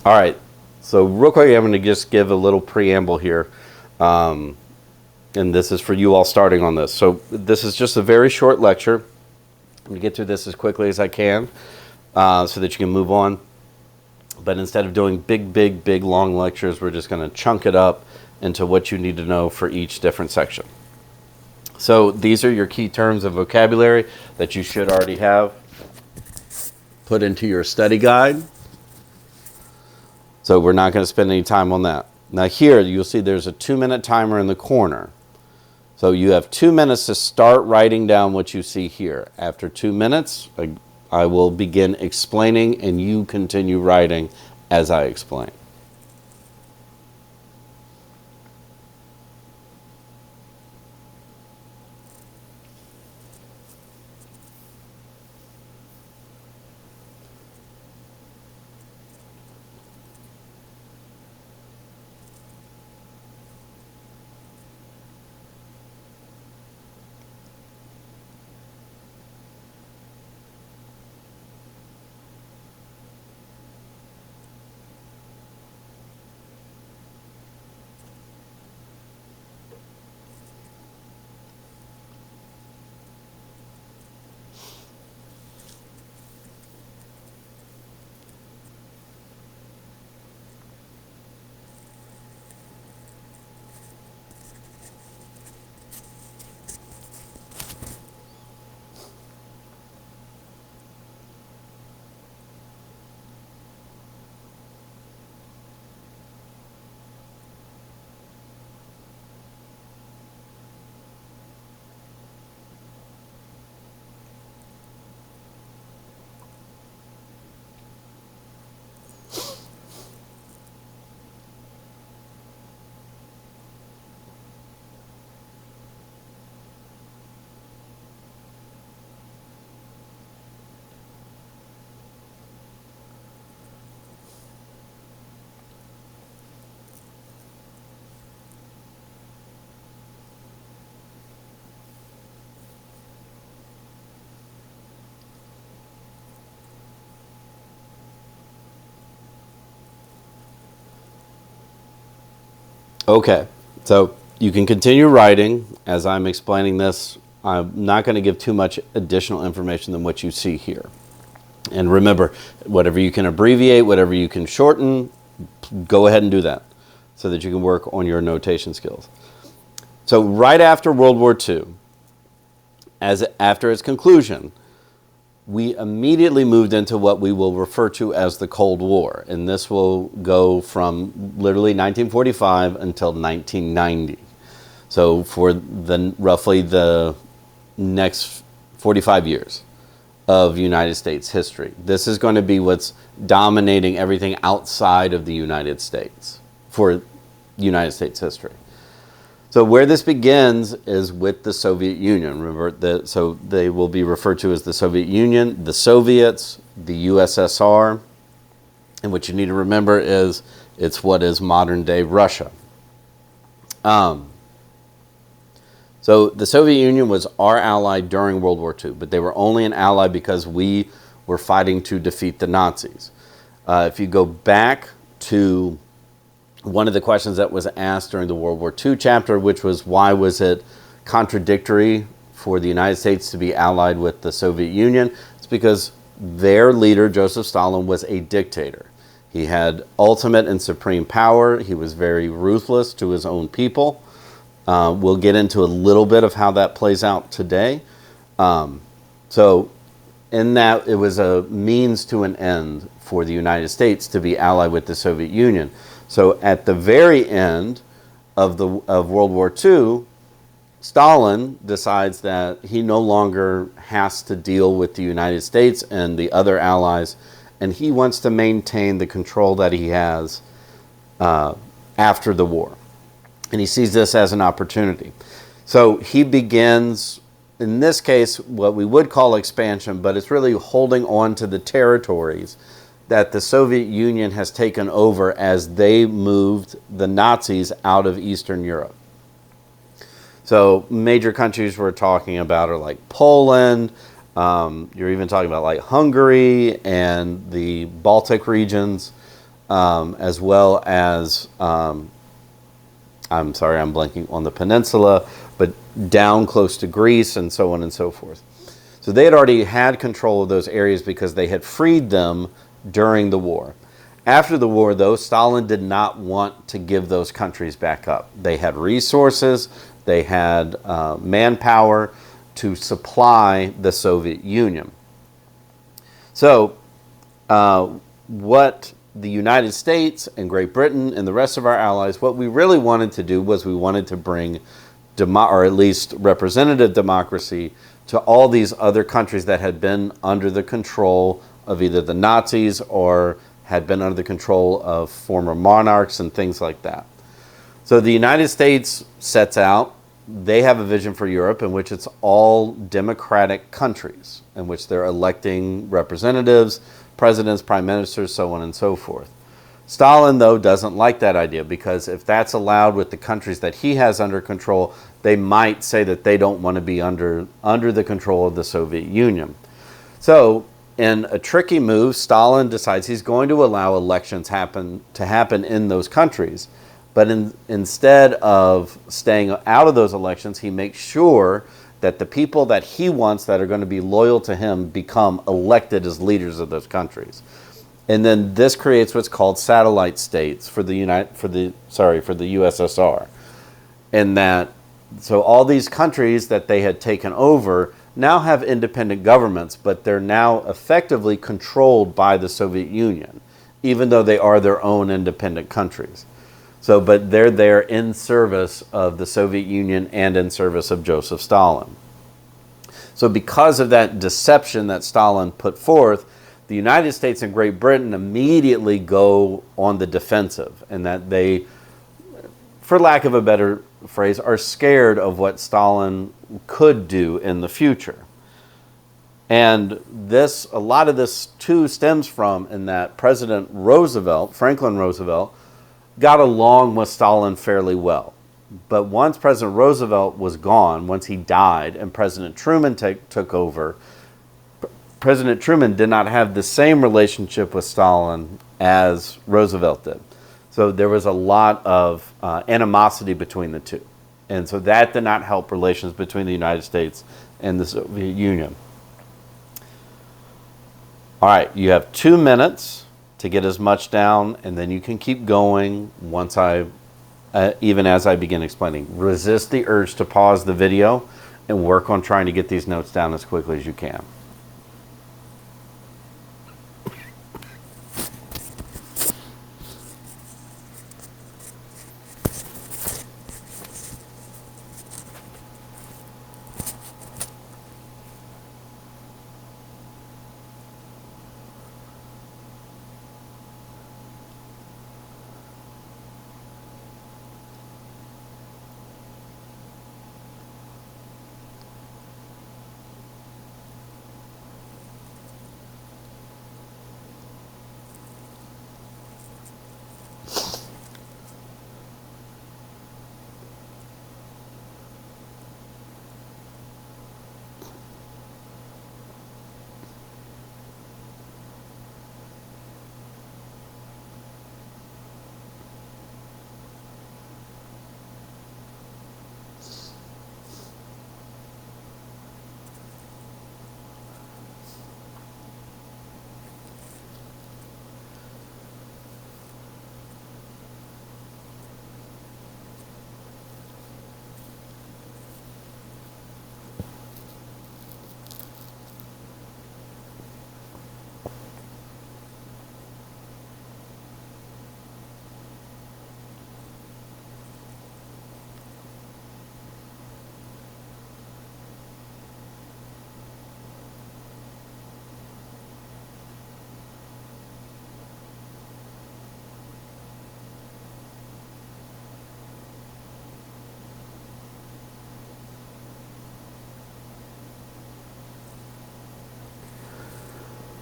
All right. So real quick, I'm going to just give a little preamble here. Um, and this is for you all starting on this. So this is just a very short lecture. I'm going to get through this as quickly as I can so that you can move on. But instead of doing big, long lectures, we're just going to chunk it up into what you need to know for each different section. So these are your key terms of vocabulary that you should already have put into your study guide. So we're not going to spend any time on that. Now here, you'll see there's a 2-minute timer in the corner. So you have 2 minutes to start writing down what you see here. After 2 minutes, I will begin explaining and you continue writing as I explain. Okay, so you can continue writing as I'm explaining this. I'm not going to give too much additional information than what you see here. And remember, whatever you can abbreviate, whatever you can shorten, go ahead and do that so that you can work on your notation skills. So right after World War II, after its conclusion, we immediately moved into what we will refer to as the Cold War. And this will go from literally 1945 until 1990. So for roughly the next 45 years of United States history. This is going to be what's dominating everything outside of the United States for United States history. So where this begins is with the Soviet Union. Remember, so they will be referred to as the Soviet Union, the Soviets, the USSR. And what you need to remember is it's what is modern-day Russia. So the Soviet Union was our ally during World War II, but they were only an ally because we were fighting to defeat the Nazis. If you go back to one of the questions that was asked during the World War II chapter, which was why was it contradictory for the United States to be allied with the Soviet Union? It's because their leader, Joseph Stalin, was a dictator. He had ultimate and supreme power. He was very ruthless to his own people. We'll get into a little bit of how that plays out today. So in that, it was a means to an end for the United States to be allied with the Soviet Union. So at the very end of World War II, Stalin decides that he no longer has to deal with the United States and the other allies, and he wants to maintain the control that he has after the war. And he sees this as an opportunity. So he begins, in this case, what we would call expansion, but it's really holding on to the territories that the Soviet Union has taken over as they moved the Nazis out of Eastern Europe. So major countries we're talking about are like Poland, you're even talking about like Hungary and the Baltic regions. as well as, I'm sorry, I'm blanking on the peninsula, but down close to Greece and so on and so forth. So they had already had control of those areas because they had freed them during the war. After the war, though, Stalin did not want to give those countries back up. They had resources, they had manpower to supply the Soviet Union. So what the United States and Great Britain and the rest of our allies, what we really wanted to do was we wanted to bring, or at least representative democracy, to all these other countries that had been under the control of either the Nazis or had been under the control of former monarchs and things like that. So the United States sets out, they have a vision for Europe in which it's all democratic countries, in which they're electing representatives, presidents, prime ministers, so on and so forth. Stalin, though, doesn't like that idea because if that's allowed with the countries that he has under control, they might say that they don't want to be under the control of the Soviet Union. So, in a tricky move, Stalin decides he's going to allow elections to happen in those countries. But instead of staying out of those elections, he makes sure that the people that he wants that are going to be loyal to him become elected as leaders of those countries. And then this creates what's called satellite states for the USSR. And that, so all these countries that they had taken over now have independent governments, but they're now effectively controlled by the Soviet Union, even though they are their own independent countries. So, but they're there in service of the Soviet Union and in service of Joseph Stalin. So because of that deception that Stalin put forth, the United States and Great Britain immediately go on the defensive, and that they, for lack of a better phrase, are scared of what Stalin could do in the future. And this, a lot of this too stems from in that President Roosevelt, Franklin Roosevelt, got along with Stalin fairly well. But once President Roosevelt was gone, once he died and President Truman took over, President Truman did not have the same relationship with Stalin as Roosevelt did. So there was a lot of animosity between the two. And so that did not help relations between the United States and the Soviet Union. All right, you have 2 minutes to get as much down, and then you can keep going once even as I begin explaining. Resist the urge to pause the video and work on trying to get these notes down as quickly as you can.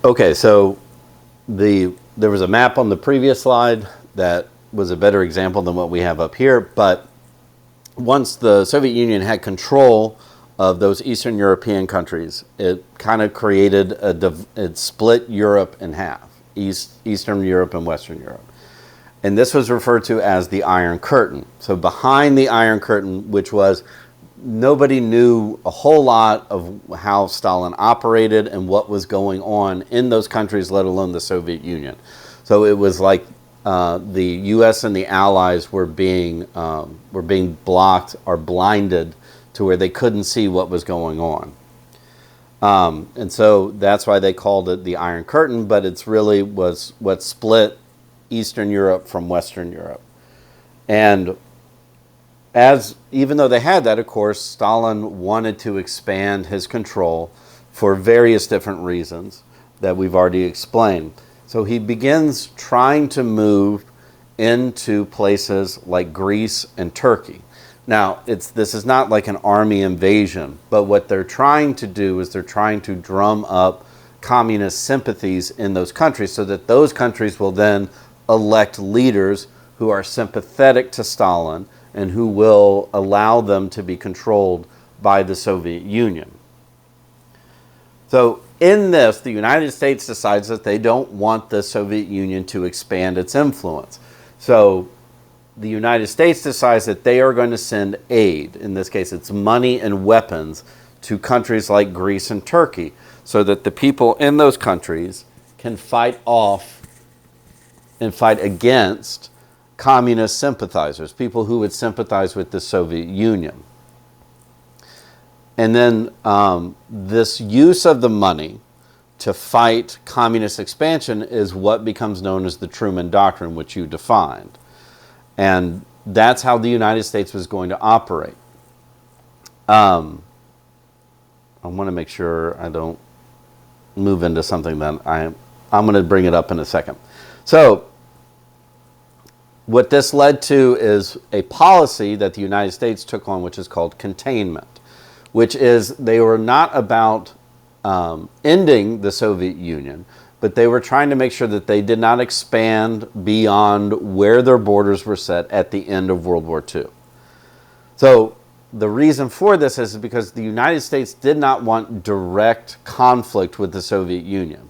Okay, so there was a map on the previous slide that was a better example than what we have up here, but once the Soviet Union had control of those Eastern European countries, it kind of created it split Europe in half, Eastern Europe and Western Europe. And this was referred to as the Iron Curtain. So behind the Iron Curtain, which was nobody knew a whole lot of how Stalin operated and what was going on in those countries, let alone the Soviet Union. So it was like the U.S. and the Allies were being blocked or blinded to where they couldn't see what was going on. And so that's why they called it the Iron Curtain, but it's really was what split Eastern Europe from Western Europe. And even though they had that, of course, Stalin wanted to expand his control for various different reasons that we've already explained. So he begins trying to move into places like Greece and Turkey. Now, this is not like an army invasion, but what they're trying to do is they're trying to drum up communist sympathies in those countries so that those countries will then elect leaders who are sympathetic to Stalin and who will allow them to be controlled by the Soviet Union. So in this, the United States decides that they don't want the Soviet Union to expand its influence. So the United States decides that they are going to send aid, in this case it's money and weapons, to countries like Greece and Turkey, so that the people in those countries can fight off and fight against communist sympathizers, people who would sympathize with the Soviet Union. And then this use of the money to fight communist expansion is what becomes known as the Truman Doctrine, which you defined. And that's how the United States was going to operate. I want to make sure I don't move into something that I'm going to bring it up in a second. So what this led to is a policy that the United States took on, which is called containment, which is they were not about ending the Soviet Union, but they were trying to make sure that they did not expand beyond where their borders were set at the end of World War II. So the reason for this is because the United States did not want direct conflict with the Soviet Union.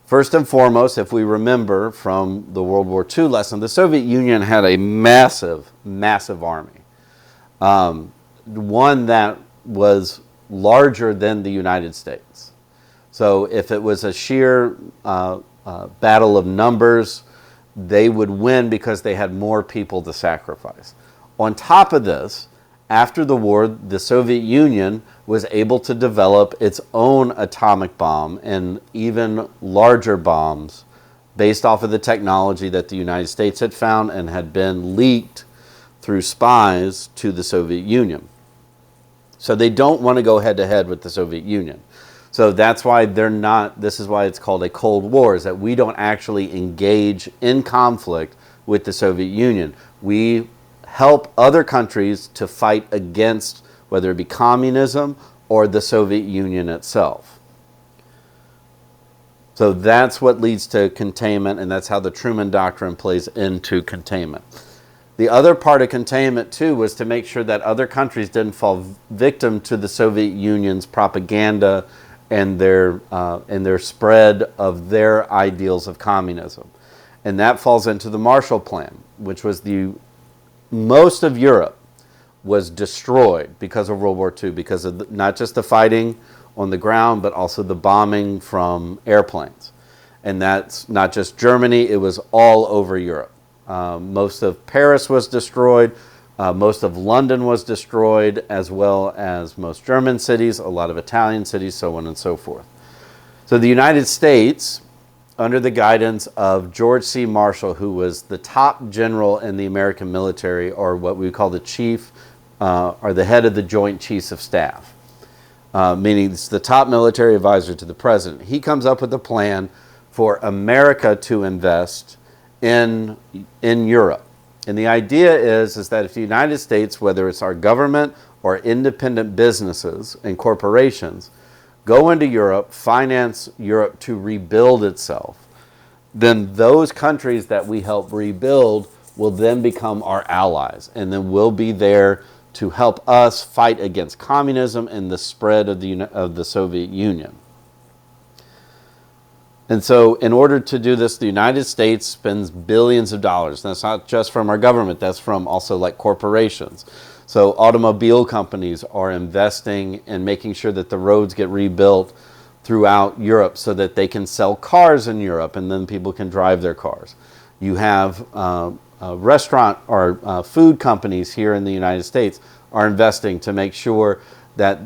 First and foremost, if we remember from the World War II lesson, the Soviet Union had a massive, massive army. One that was larger than the United States. So if it was a sheer battle of numbers, they would win because they had more people to sacrifice. On top of this, after the war, the Soviet Union was able to develop its own atomic bomb and even larger bombs based off of the technology that the United States had found and had been leaked through spies to the Soviet Union. So they don't want to go head-to-head with the Soviet Union. So that's why this is why it's called a Cold War, is that we don't actually engage in conflict with the Soviet Union. We help other countries to fight against whether it be communism or the Soviet Union itself. So that's what leads to containment, and that's how the Truman Doctrine plays into containment. The other part of containment, too, was to make sure that other countries didn't fall victim to the Soviet Union's propaganda and their spread of their ideals of communism. And that falls into the Marshall Plan, which was most of Europe was destroyed because of World War II, because of not just the fighting on the ground, but also the bombing from airplanes. And that's not just Germany, it was all over Europe. Most of Paris was destroyed, most of London was destroyed, as well as most German cities, a lot of Italian cities, so on and so forth. So the United States, under the guidance of George C. Marshall, who was the top general in the American military, or what we call the chief, or the head of the Joint Chiefs of Staff, meaning it's the top military advisor to the president. He comes up with a plan for America to invest in Europe. And the idea is that if the United States, whether it's our government or independent businesses and corporations, go into Europe, finance Europe to rebuild itself, then those countries that we help rebuild will then become our allies, and then we'll be there to help us fight against communism and the spread of the Soviet Union. And so in order to do this, the United States spends billions of dollars. That's not just from our government, that's from also like corporations. So automobile companies are investing in making sure that the roads get rebuilt throughout Europe so that they can sell cars in Europe and then people can drive their cars. You have restaurant or food companies here in the United States are investing to make sure that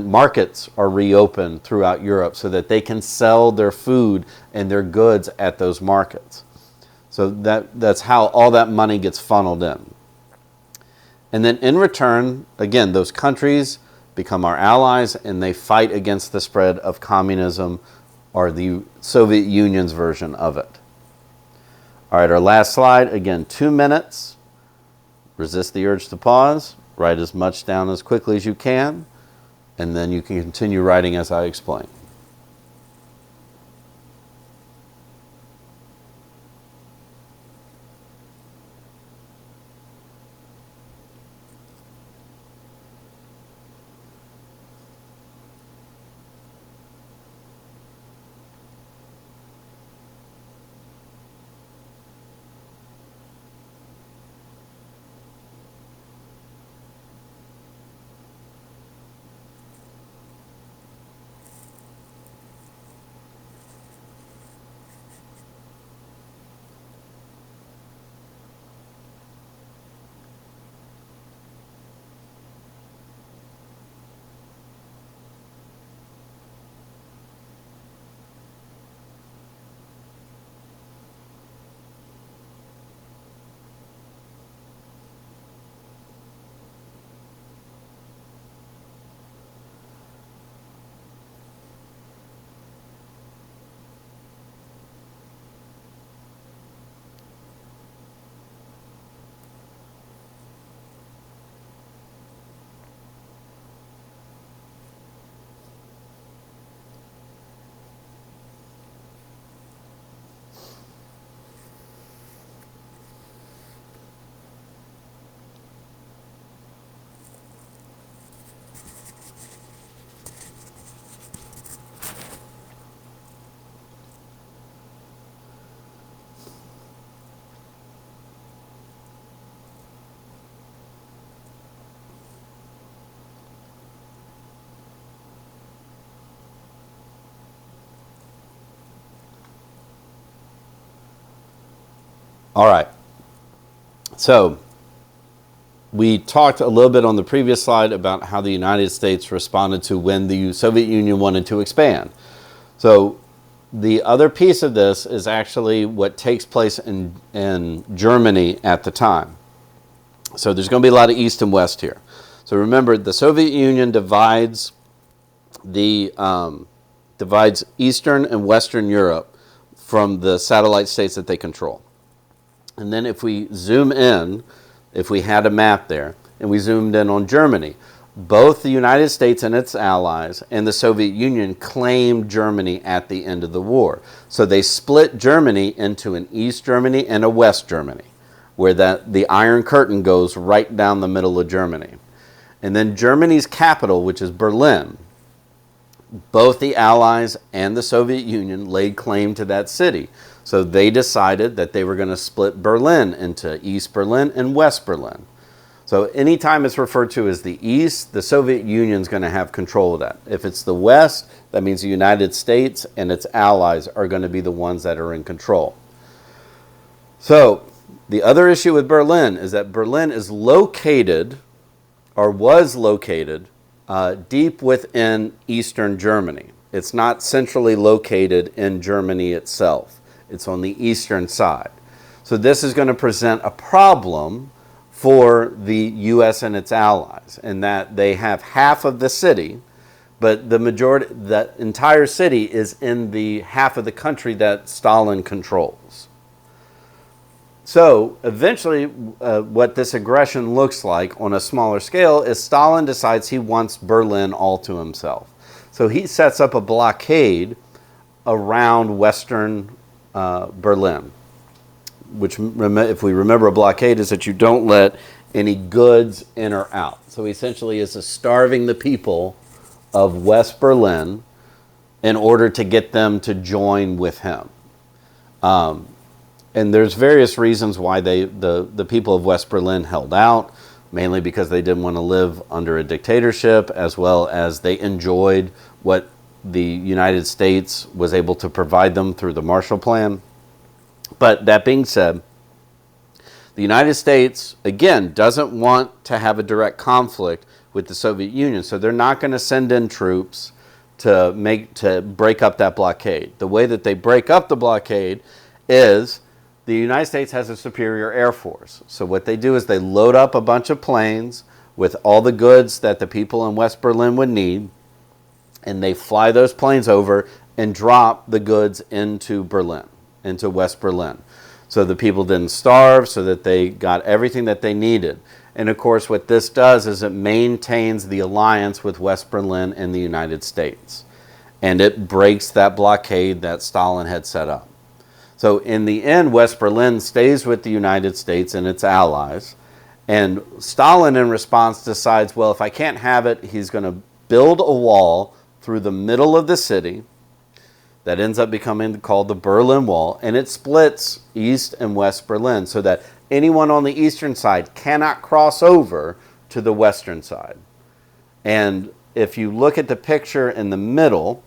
markets are reopened throughout Europe so that they can sell their food and their goods at those markets. So that's how all that money gets funneled in. And then in return, again, those countries become our allies and they fight against the spread of communism or the Soviet Union's version of it. All right, our last slide, again, 2 minutes. Resist the urge to pause. Write as much down as quickly as you can, and then you can continue writing as I explain. All right. So we talked a little bit on the previous slide about how the United States responded to when the Soviet Union wanted to expand. So the other piece of this is actually what takes place in Germany at the time. So there's going to be a lot of east and west here. So remember, the Soviet Union divides Eastern and Western Europe from the satellite states that they control. And then if we zoom in, if we had a map there, and we zoomed in on Germany, both the United States and its allies and the Soviet Union claimed Germany at the end of the war. So they split Germany into an East Germany and a West Germany, where the Iron Curtain goes right down the middle of Germany. And then Germany's capital, which is Berlin, both the Allies and the Soviet Union laid claim to that city. So they decided that they were going to split Berlin into East Berlin and West Berlin. So anytime it's referred to as the East, the Soviet Union is going to have control of that. If it's the West, that means the United States and its allies are going to be the ones that are in control. So the other issue with Berlin is that Berlin is located, or was located, deep within Eastern Germany. It's not centrally located in Germany itself. It's on the eastern side. So this is going to present a problem for the U.S. and its allies, in that they have half of the city, but the entire city is in the half of the country that Stalin controls. So eventually, what this aggression looks like on a smaller scale is Stalin decides he wants Berlin all to himself. So he sets up a blockade around Western Berlin, which, if we remember, a blockade is that you don't let any goods in or out. So essentially, it's starving the people of West Berlin in order to get them to join with him. And there's various reasons why the people of West Berlin held out, mainly because they didn't want to live under a dictatorship, as well as they enjoyed what the United States was able to provide them through the Marshall Plan. But that being said, the United States, again, doesn't want to have a direct conflict with the Soviet Union, so they're not going to send in troops to break up that blockade. The way that they break up the blockade is the United States has a superior air force. So what they do is they load up a bunch of planes with all the goods that the people in West Berlin would need, and they fly those planes over and drop the goods into Berlin, into West Berlin. So the people didn't starve, so that they got everything that they needed. And of course, what this does is it maintains the alliance with West Berlin and the United States. And it breaks that blockade that Stalin had set up. So in the end, West Berlin stays with the United States and its allies. And Stalin, in response, decides, well, if I can't have it, he's going to build a wall through the middle of the city that ends up becoming called the Berlin Wall. And it splits East and West Berlin so that anyone on the eastern side cannot cross over to the western side. And if you look at the picture in the middle,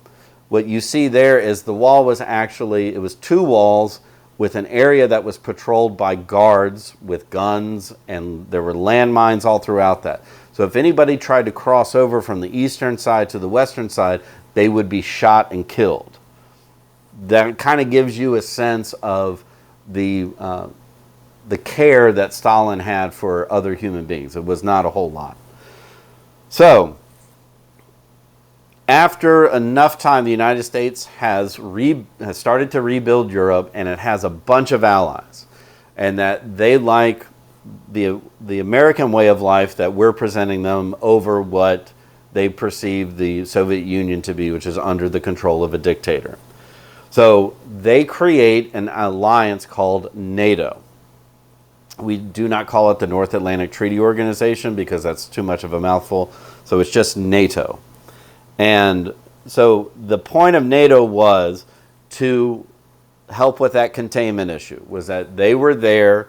what you see there is the wall was actually, it was two walls with an area that was patrolled by guards with guns, and there were landmines all throughout that. So if anybody tried to cross over from the eastern side to the western side, they would be shot and killed. That kind of gives you a sense of the care that Stalin had for other human beings. It was not a whole lot. So after enough time, the United States has started to rebuild Europe, and it has a bunch of allies, and that they like the American way of life that we're presenting them over what they perceive the Soviet Union to be, which is under the control of a dictator. So they create an alliance called NATO. We do not call it the North Atlantic Treaty Organization because that's too much of a mouthful, so it's just NATO. And so the point of NATO was to help with that containment issue, was that they were there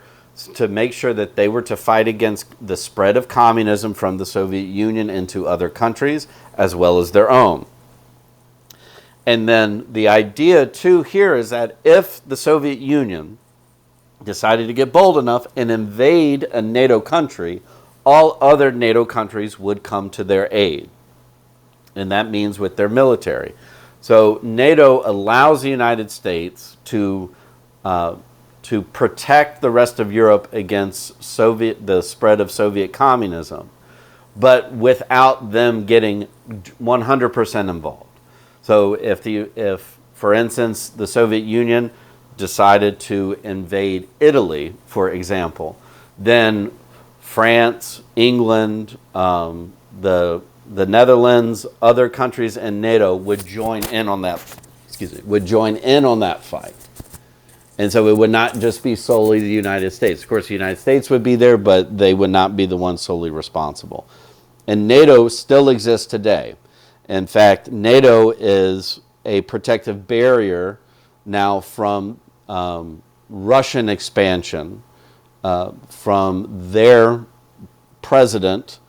to make sure that they were to fight against the spread of communism from the Soviet Union into other countries as well as their own. And then the idea too here is that if the Soviet Union decided to get bold enough and invade a NATO country, all other NATO countries would come to their aid. And that means with their military. So NATO allows the United States to protect the rest of Europe against the spread of Soviet communism, but without them getting 100% involved. So if, for instance, the Soviet Union decided to invade Italy, for example, then France, England, the Netherlands, other countries in NATO would join in on that. Would join in on that fight, and so it would not just be solely the United States. Of course, the United States would be there, but they would not be the ones solely responsible. And NATO still exists today. In fact, NATO is a protective barrier now from Russian expansion from their president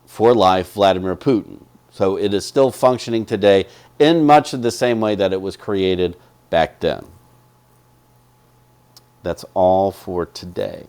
for life, Vladimir Putin. So it is still functioning today in much of the same way that it was created back then. That's all for today.